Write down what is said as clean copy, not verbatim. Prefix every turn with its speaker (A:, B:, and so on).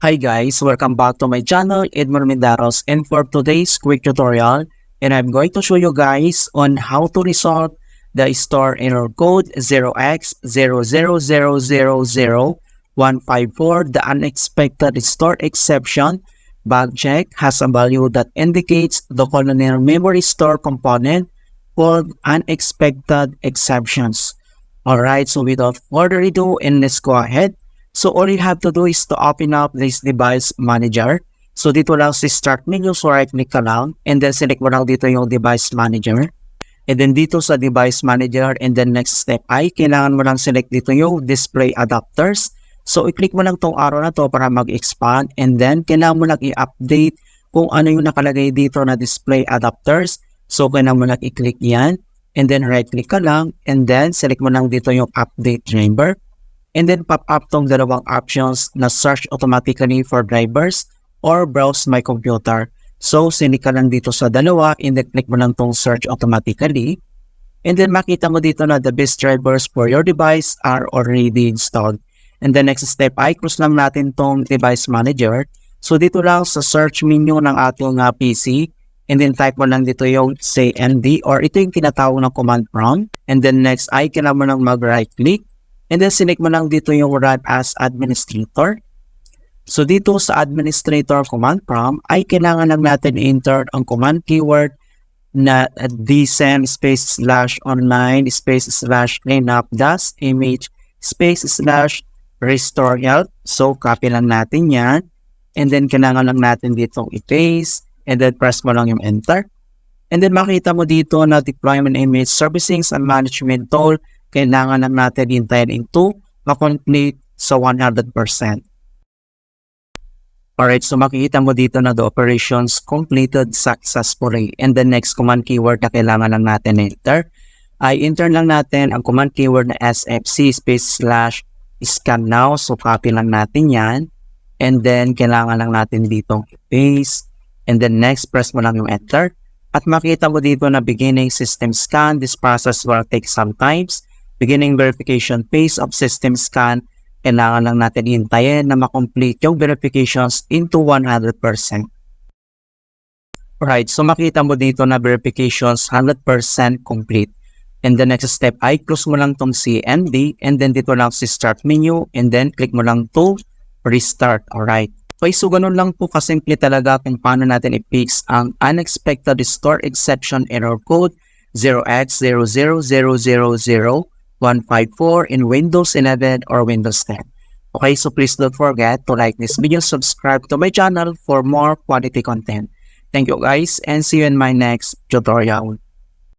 A: Hi guys, welcome back to my channel, Edmund Mindaros, and for today's quick tutorial, and I'm going to show you guys on how to resolve the store error code 0x00000154. The unexpected store exception bug check has a value that indicates the colonel memory store component called unexpected exceptions. Alright, so without further ado, and let's go ahead. So all you have to do is to open up this device manager. So dito lang sa start menu, so right click ka lang and then select mo lang dito yung device manager. And then dito sa device manager and then next step ay kailangan mo lang select dito yung display adapters. So i-click mo lang tong arrow na to para mag-expand and then kailangan mo lang i-update kung ano yung nakalagay dito na display adapters. So kailangan mo lang i-click yan and then right click ka lang and then select mo lang dito yung update driver. And then pop up tong dalawang options na search automatically for drivers or browse my computer. So sinik ka lang dito sa dalawa and then click mo lang tong search automatically. And then makita mo dito na the best drivers for your device are already installed. And the next step ay close lang natin tong device manager. So dito lang sa search menu ng ating PC and then type mo lang dito yung cmd or ito yung tinatawag na command prompt. And then next ay kailangan mo lang mag right click. And then select mo lang dito yung run as administrator. So dito sa administrator command prompt ay kailangan lang natin enter ang command keyword na dsem space / online space / cleanup dash image space / restore health. So copy lang natin yan. And then kailangan lang natin dito i-paste and then press mo lang yung enter. And then makita mo dito na deployment image servicing and management tool. Kailangan lang natin hintayin into ma-complete sa 100%. Alright, so makikita mo dito na the operations completed successfully. And the next command keyword na kailangan lang natin enter ay enter lang natin ang command keyword na sfc space / scan now. So copy lang natin yan. And then kailangan lang natin dito paste. And then next press mo lang yung enter. At makita mo dito na beginning system scan. This process will take some time. Beginning verification phase of system scan, kailangan lang natin hintayin na makomplete yung verifications into 100%. Alright, so makita mo dito na verifications 100% complete. And the next step ay close mo lang tong CMD and then dito lang si start menu and then click mo lang to restart. Alright. Okay, so ganun lang po kasimple talaga kung paano natin i-fix ang unexpected store exception error code 0x00000154 in Windows 11 or Windows 10. Okay, so please don't forget to like this video, subscribe to my channel for more quality content. Thank you guys and see you in my next tutorial.